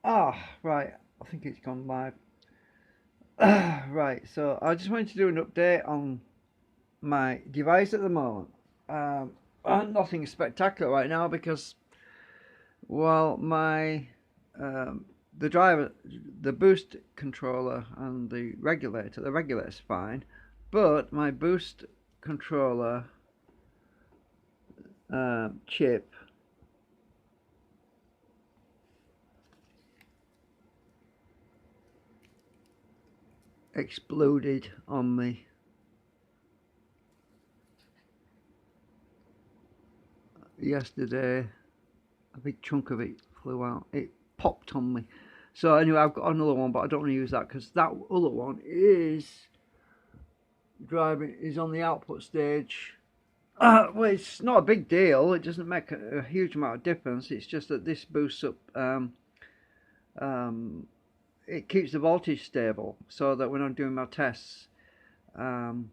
Ah, right. I think it's gone live. Right. So I just wanted to do an update on my device at the moment. Um, Nothing spectacular right now because, well, my um, the driver, the boost controller, and the regulator's fine, but my boost controller chip exploded on me yesterday. A big chunk of it flew out. It popped on me. So anyway, I've got another one, but I don't want to use that because that other one is on the output stage. Well, it's not a big deal. It doesn't make a huge amount of difference. It's just that this boosts up. Um, it keeps the voltage stable, so that when I'm doing my tests, um,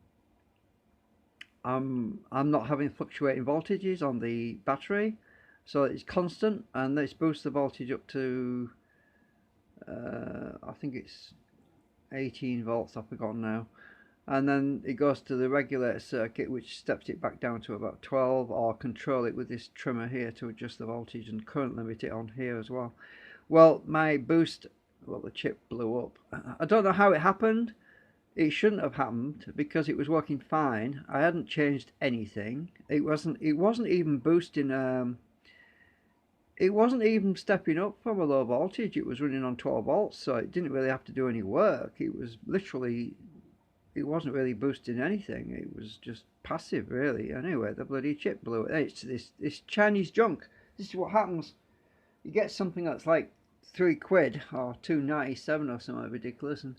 I'm not having fluctuating voltages on the battery, so it's constant, and this boosts the voltage up to I think it's 18 volts. I've forgotten now. And then it goes to the regulator circuit, which steps it back down to about 12, or control it with this trimmer here to adjust the voltage and current limit it on here as well. Well, my boost, well, the chip blew up. I don't know how it happened. It shouldn't have happened because it was working fine. I hadn't changed anything. It wasn't even boosting. It wasn't even stepping up from a low voltage. It was running on 12 volts, so it didn't really have to do any work. It wasn't really boosting anything. It was just passive, really. Anyway, the bloody chip blew it. It's this Chinese junk. This is what happens. You get something that's like £3 or 2.97 or something ridiculous, and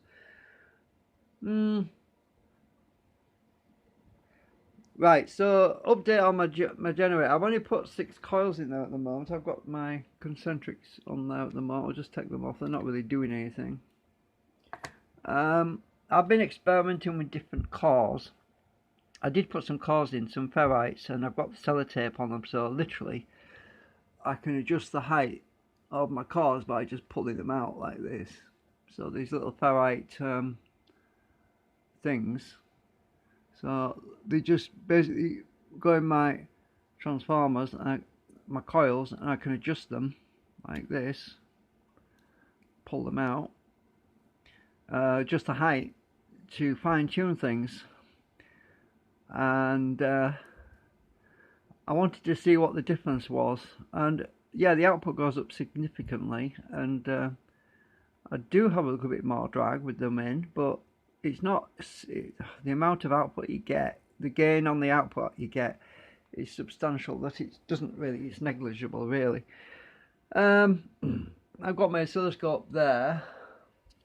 right. So update on my generator. I've only put 6 coils in there at the moment. I've got my concentrics on there at the moment. I'll just take them off. They're not really doing anything. I've been experimenting with different cores. I did put some cores in, some ferrites, and I've got the sellotape on them, so literally I can adjust the height of my cores by just pulling them out like this. So these little ferrite things, so they just basically go in my transformers and my coils, and I can adjust them like this, pull them out, adjust the height to fine tune things. And I wanted to see what the difference was, and yeah, the output goes up significantly, and I do have a little bit more drag with them in, but it's not the amount of output you get, the gain on the output you get is substantial, that it doesn't really, it's negligible really. I've got my oscilloscope there,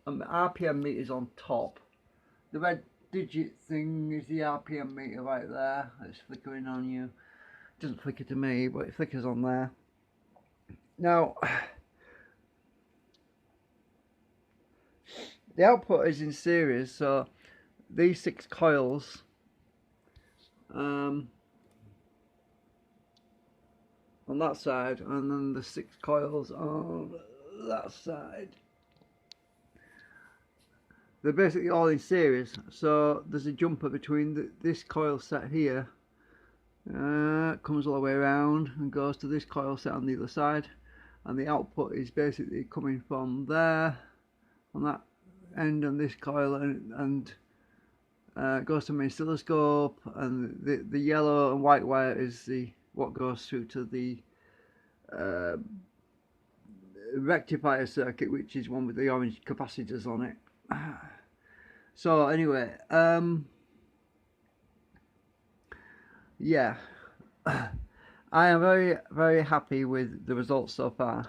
and my RPM meter's on top. The red digit thing is the RPM meter right there. It's flickering on you. It doesn't flicker to me, but it flickers on there. Now, the output is in series, so these 6 coils on that side, and then the 6 coils on that side. They're basically all in series, so there's a jumper between this coil set here, comes all the way around and goes to this coil set on the other side, and the output is basically coming from there on that end on this coil, and goes to my oscilloscope, and the yellow and white wire is what goes through to the rectifier circuit, which is one with the orange capacitors on it. So anyway, yeah, I am very, very happy with the results so far.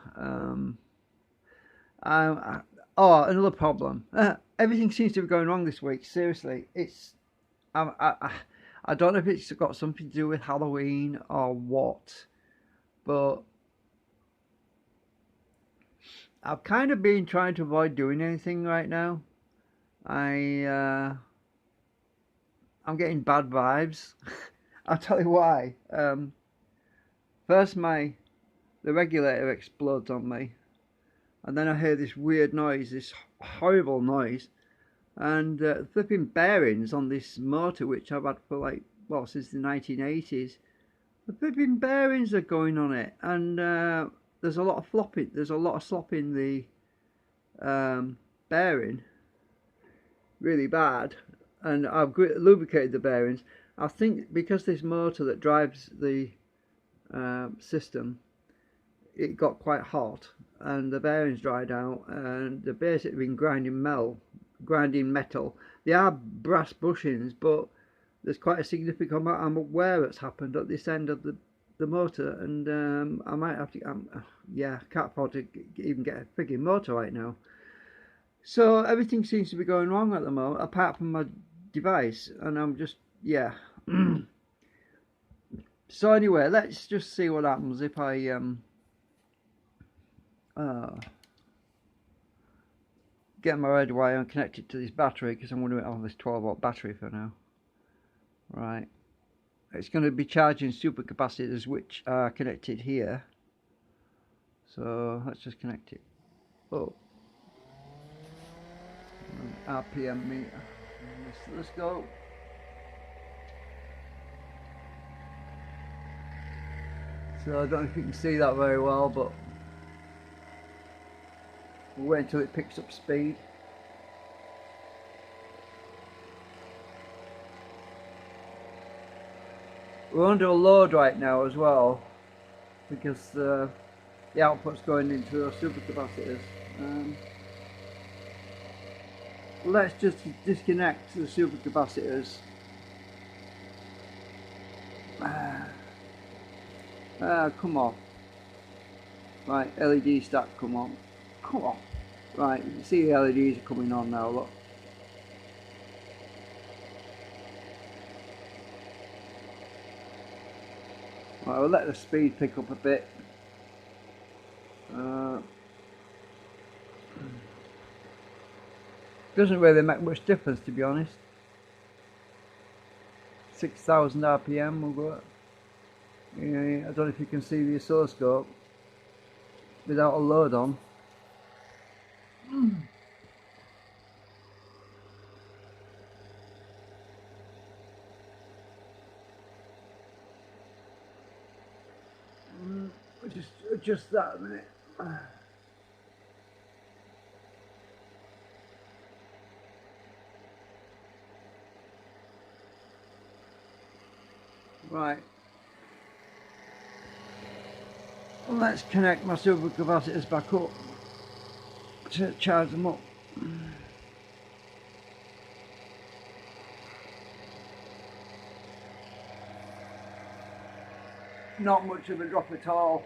Oh, another problem. Everything seems to be going wrong this week. Seriously, I don't know if it's got something to do with Halloween or what, but I've kind of been trying to avoid doing anything right now. I'm getting bad vibes. I'll tell you why. First, the regulator explodes on me. and then I heard this weird noise, this horrible noise, and flipping bearings on this motor, which I've had for like, well, since the 1980s. The flipping bearings are going on it, and there's a lot of flopping. There's a lot of slop in the bearing, really bad, and I've lubricated the bearings. I think because this motor that drives the system, it got quite hot, and the bearings dried out, and they've basically been grinding metal. They are brass bushings, but there's quite a significant amount of wear that's happened at this end of the motor, and I might have to, yeah, can't afford to even get a frigging motor right now. So everything seems to be going wrong at the moment, apart from my device, and I'm just, yeah. So anyway, let's just see what happens if I get my red wire and connect it to this battery, because I'm going to do it on this 12-volt battery for now. Right, it's going to be charging supercapacitors which are connected here. So let's just connect it. Oh, RPM meter. Let's go. So I don't know if you can see that very well, but we'll wait until it picks up speed. We're under a load right now as well, because the output's going into those supercapacitors. Let's just disconnect the supercapacitors. Come on. Right, LED stack, come on. Come on. Right, you can see the LEDs are coming on now, look. Right, we'll let the speed pick up a bit. Doesn't really make much difference, to be honest. 6,000 RPM will go. Yeah, I don't know if you can see the oscilloscope without a load on. Just adjust that a minute. Right. Let's connect my supercapacitors back up to charge them up. Not much of a drop at all.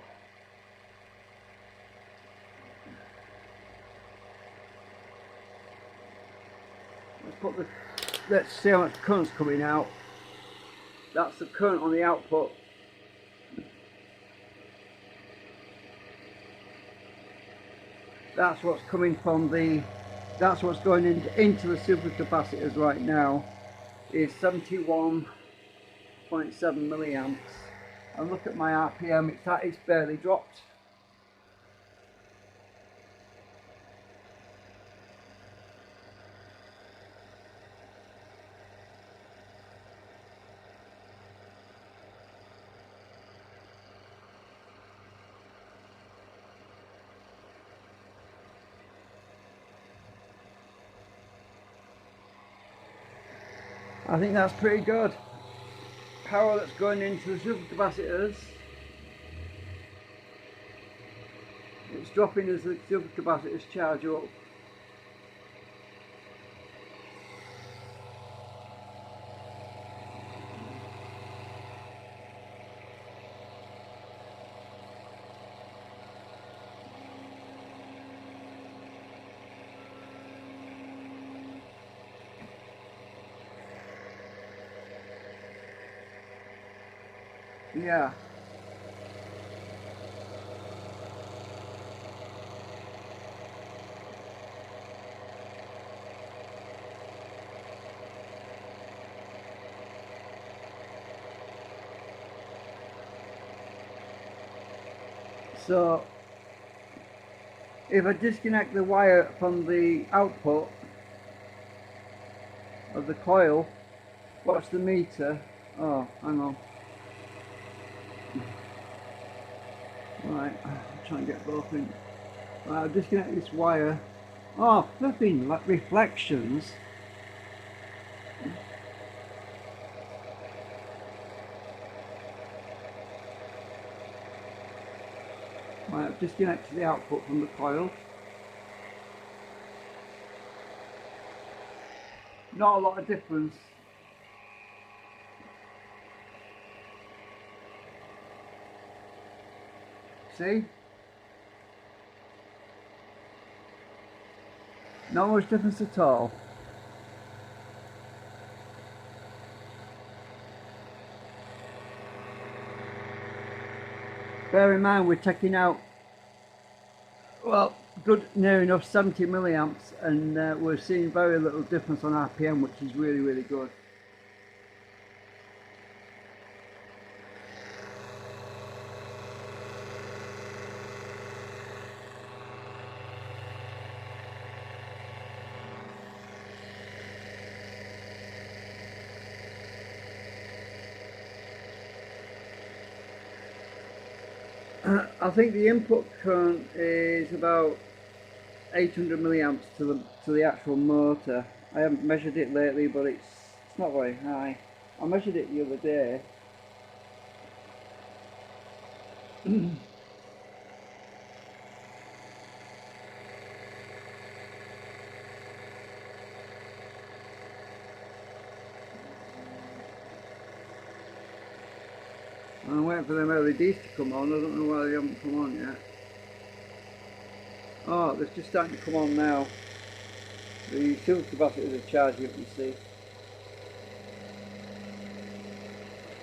Let's see how much current's coming out. That's the current on the output. That's what's coming from that's what's going into the supercapacitors right now, is 71.7 milliamps. And look at my RPM, it's barely dropped. I think that's pretty good. Power that's going into the supercapacitors. It's dropping as the supercapacitors charge up. Yeah. So if I disconnect the wire from the output of the coil, watch the meter. Oh, hang on. Right, I'll try and get both in. Right, I'll disconnect this wire. Oh, flipping like reflections. Right, I've disconnected the output from the coil. Not a lot of difference. See? Not much difference at all. Bear in mind we're taking out, well, good near enough 70 milliamps, and we're seeing very little difference on RPM, which is really, really good. I think the input current is about 800 milliamps to the actual motor. I haven't measured it lately, but it's not very high. I measured it the other day. I'm waiting for them LEDs to come on. I don't know why they haven't come on yet. Oh, they're just starting to come on now. The silver capacitors are charging, you can see.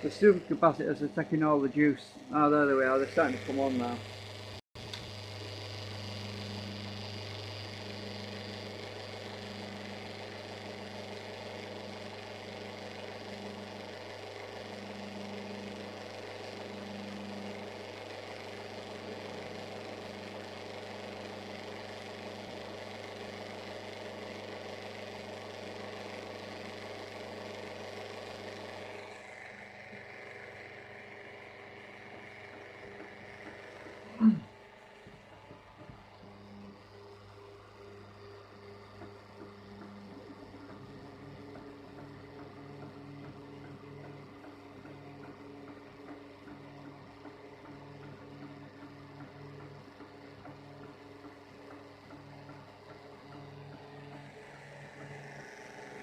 The silver capacitors are taking all the juice. Oh, there they are. They're starting to come on now.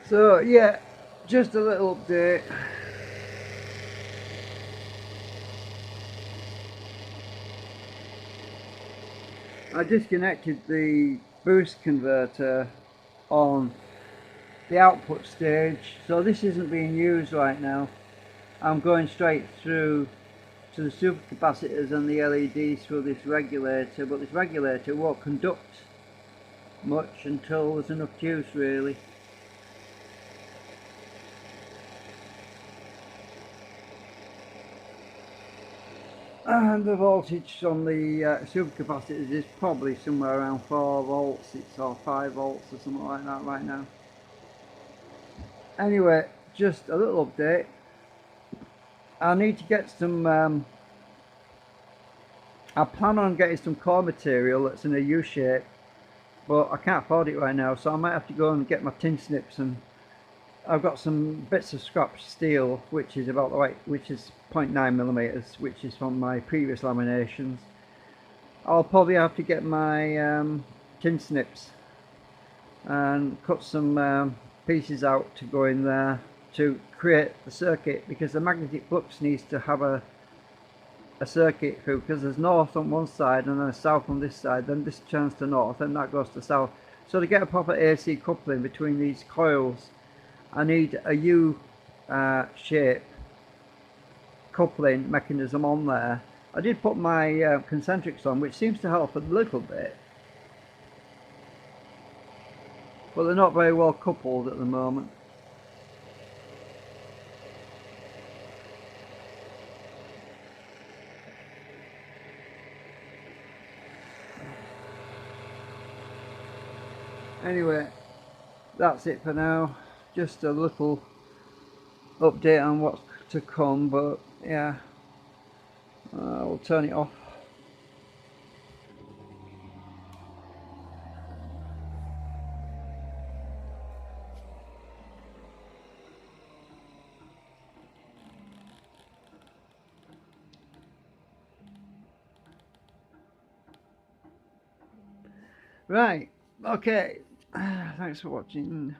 So yeah, just a little update. I disconnected the boost converter on the output stage, so this isn't being used right now. I'm going straight through to the supercapacitors and the LEDs through this regulator, but this regulator won't conduct much until there's enough juice really. And the voltage on the supercapacitors is probably somewhere around 4 volts, or 5 volts or something like that right now. Anyway, just a little update. I need to get some, I plan on getting some core material that's in a U shape, but I can't afford it right now, so I might have to go and get my tin snips, and I've got some bits of scrap steel which is about the weight, which is 0.9 millimeters, which is from my previous laminations. I'll probably have to get my tin snips and cut some pieces out to go in there to create the circuit, because the magnetic flux needs to have a circuit through, because there's north on one side and then south on this side, then this turns to north and that goes to south. So to get a proper AC coupling between these coils, I need a U shape coupling mechanism on there. I did put my concentrics on, which seems to help a little bit, but they're not very well coupled at the moment. Anyway, that's it for now. Just a little update on what's to come, but yeah, I'll turn it off. Right, okay, thanks for watching.